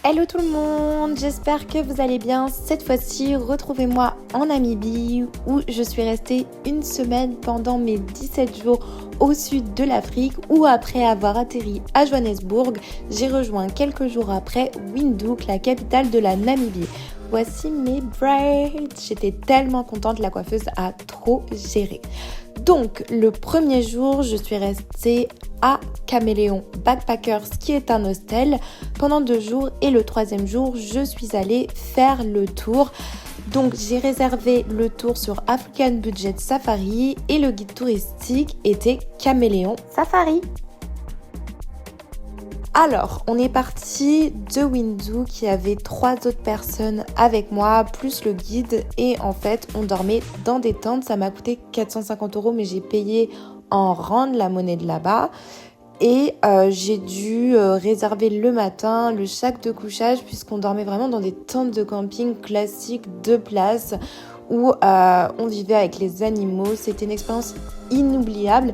Hello tout le monde, j'espère que vous allez bien. Cette fois-ci, retrouvez-moi en Namibie où je suis restée une semaine pendant mes 17 jours au sud de l'Afrique où après avoir atterri à Johannesburg, j'ai rejoint quelques jours après Windhoek, la capitale de la Namibie. Voici mes braids. J'étais tellement contente, la coiffeuse a trop géré. Donc, le premier jour, je suis restée à Caméléon Backpackers, qui est un hostel, pendant 2 jours. Et le troisième jour, je suis allée faire le tour. Donc, j'ai réservé le tour sur African Budget Safari et le guide touristique était Caméléon Safari. Alors, on est parti de Windhoek, il y avait 3 autres personnes avec moi, plus le guide. Et en fait, on dormait dans des tentes. Ça m'a coûté 450 €, mais j'ai payé en rand, la monnaie de là-bas. Et j'ai dû réserver le matin le sac de couchage puisqu'on dormait vraiment dans des tentes de camping classiques de place où on vivait avec les animaux. C'était une expérience inoubliable.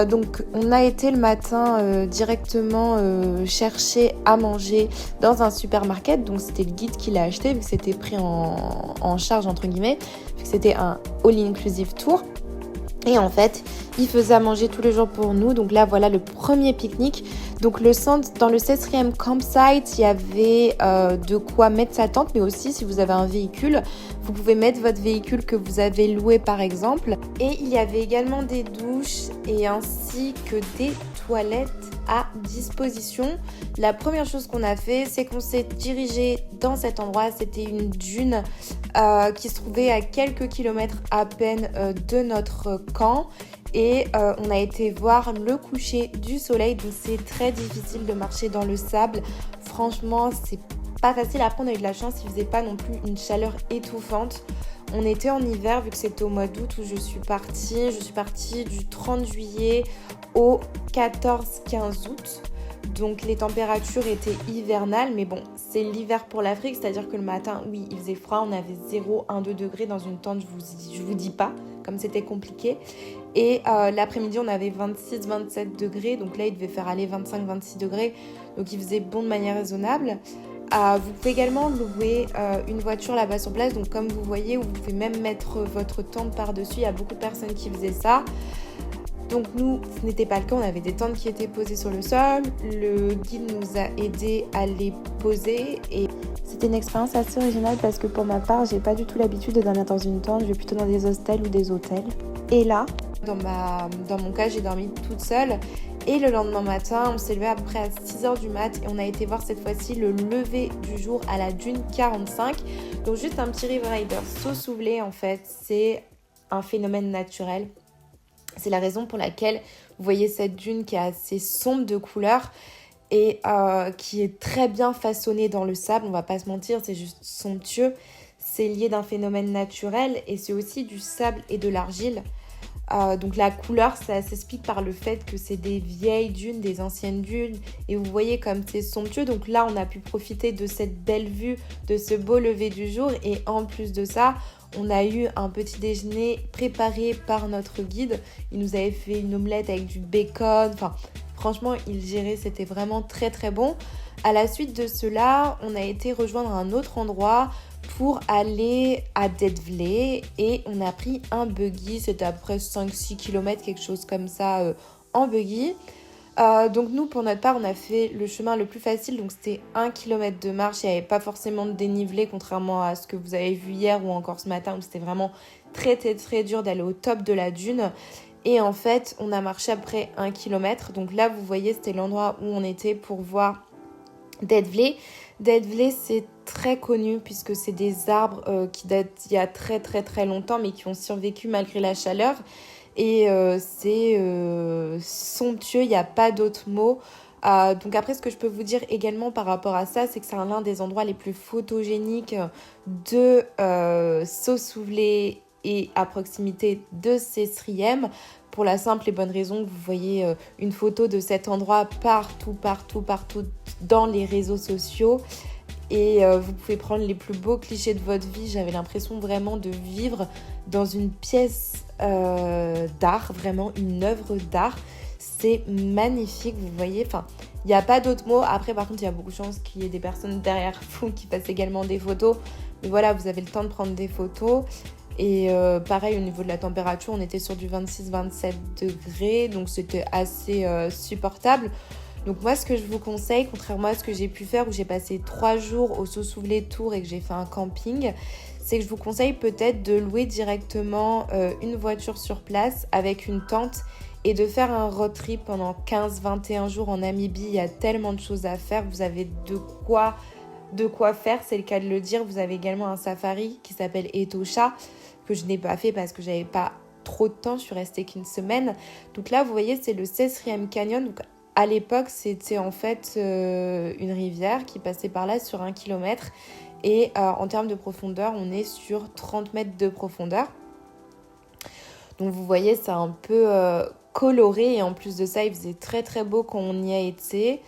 Donc on a été le matin directement chercher à manger dans un supermarket. Donc c'était le guide qui l'a acheté vu que c'était pris en charge entre guillemets, vu que c'était un all-inclusive tour. Et en fait, il faisait à manger tous les jours pour nous. Donc là, voilà le premier pique-nique. Donc dans le 16e campsite, il y avait de quoi mettre sa tente. Mais aussi, si vous avez un véhicule, vous pouvez mettre votre véhicule que vous avez loué par exemple. Et il y avait également des douches et ainsi que des toilettes à disposition. La première chose qu'on a fait, c'est qu'on s'est dirigé dans cet endroit. C'était une dune qui se trouvait à quelques kilomètres à peine de notre camp. Et on a été voir le coucher du soleil. Donc c'est très difficile de marcher dans le sable. Franchement, c'est pas facile. Après, on a eu de la chance, il faisait pas non plus une chaleur étouffante. On était en hiver vu que c'était au mois d'août où je suis partie. Je suis partie du 30 juillet au 14-15 août. Donc les températures étaient hivernales, mais bon, c'est l'hiver pour l'Afrique, c'est-à-dire que le matin, oui, il faisait froid, on avait 0, 1, 2 degrés dans une tente, je vous dis pas, comme c'était compliqué. Et l'après-midi, on avait 26, 27 degrés, donc là, il devait faire aller 25, 26 degrés, donc il faisait bon de manière raisonnable. Vous pouvez également louer une voiture là-bas sur place, donc comme vous voyez, vous pouvez même mettre votre tente par-dessus, il y a beaucoup de personnes qui faisaient ça. Donc nous, ce n'était pas le cas, on avait des tentes qui étaient posées sur le sol, le guide nous a aidés à les poser et c'était une expérience assez originale parce que pour ma part, j'ai pas du tout l'habitude de dormir dans une tente, je vais plutôt dans des hostels ou des hôtels. Et là, dans mon cas, j'ai dormi toute seule et le lendemain matin, on s'est levé après à 6h du mat et on a été voir cette fois-ci le lever du jour à la dune 45. Donc juste un petit river rider saut soufflé en fait, c'est un phénomène naturel. C'est la raison pour laquelle vous voyez cette dune qui est assez sombre de couleur et qui est très bien façonnée dans le sable. On va pas se mentir, c'est juste somptueux. C'est lié d'un phénomène naturel et c'est aussi du sable et de l'argile. Donc la couleur, ça s'explique par le fait que c'est des vieilles dunes, des anciennes dunes. Et vous voyez comme c'est somptueux. Donc là, on a pu profiter de cette belle vue, de ce beau lever du jour. Et en plus de ça, on a eu un petit déjeuner préparé par notre guide. Il nous avait fait une omelette avec du bacon. Enfin, franchement, il gérait, c'était vraiment très très bon. À la suite de cela, on a été rejoindre un autre endroit pour aller à Dedvlé et on a pris un buggy. C'était à peu près 5-6 km, quelque chose comme ça en buggy. Donc nous, pour notre part, on a fait le chemin le plus facile. Donc c'était 1 km de marche. Il n'y avait pas forcément de dénivelé, contrairement à ce que vous avez vu hier ou encore ce matin où c'était vraiment très très très dur d'aller au top de la dune. Et en fait, on a marché après 1 km. Donc là, vous voyez, c'était l'endroit où on était pour voir Dedvlé. Dedvlé, c'est très connu puisque c'est des arbres qui datent il y a très très très longtemps mais qui ont survécu malgré la chaleur. Et c'est somptueux, il n'y a pas d'autre mot. Donc après, ce que je peux vous dire également par rapport à ça, c'est que c'est l'un des endroits les plus photogéniques de Sossouvlé et à proximité de Sesriem. Pour la simple et bonne raison que vous voyez une photo de cet endroit partout dans les réseaux sociaux. Et vous pouvez prendre les plus beaux clichés de votre vie. J'avais l'impression vraiment de vivre dans une pièce d'art, vraiment une œuvre d'art. C'est magnifique, vous voyez. Enfin, Il n'y a pas d'autres mots. Après, par contre, il y a beaucoup de chances qu'il y ait des personnes derrière vous qui fassent également des photos. Mais voilà, vous avez le temps de prendre des photos. Et pareil, au niveau de la température, on était sur du 26-27 degrés. Donc, c'était assez supportable. Donc moi, ce que je vous conseille, contrairement à ce que j'ai pu faire où j'ai passé 3 jours au Saut-Souvelay-Tours et que j'ai fait un camping, c'est que je vous conseille peut-être de louer directement une voiture sur place avec une tente et de faire un road trip pendant 15-21 jours en Namibie. Il y a tellement de choses à faire, vous avez de quoi faire, c'est le cas de le dire. Vous avez également un safari qui s'appelle Etosha, que je n'ai pas fait parce que j'avais pas trop de temps, je suis restée qu'une semaine. Donc là, vous voyez, c'est le Sesriem Canyon. Donc, à l'époque, c'était en fait une rivière qui passait par là sur 1 kilomètre. Et en termes de profondeur, on est sur 30 mètres de profondeur. Donc vous voyez, c'est un peu coloré. Et en plus de ça, il faisait très très beau quand on y a été.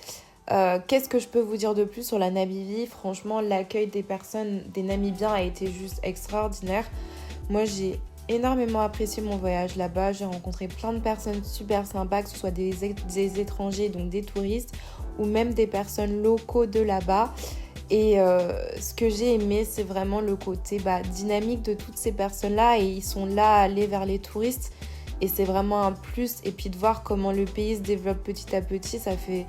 Qu'est-ce que je peux vous dire de plus sur la Namibie ? Franchement, l'accueil des personnes, des Namibiens a été juste extraordinaire. Moi, j'ai énormément apprécié mon voyage là-bas. J'ai rencontré plein de personnes super sympas, que ce soit des étrangers, donc des touristes, ou même des personnes locaux de là-bas. Et ce que j'ai aimé, c'est vraiment le côté dynamique de toutes ces personnes-là. Et ils sont là à aller vers les touristes. Et c'est vraiment un plus. Et puis de voir comment le pays se développe petit à petit, ça fait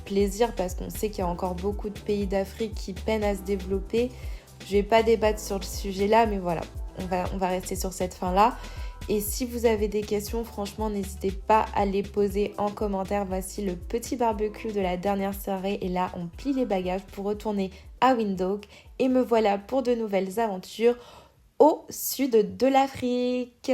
plaisir parce qu'on sait qu'il y a encore beaucoup de pays d'Afrique qui peinent à se développer. Je vais pas débattre sur le sujet là, mais voilà, on va rester sur cette fin-là. Et si vous avez des questions, franchement, n'hésitez pas à les poser en commentaire. Voici le petit barbecue de la dernière soirée. Et là, on plie les bagages pour retourner à Windhoek. Et me voilà pour de nouvelles aventures au sud de l'Afrique.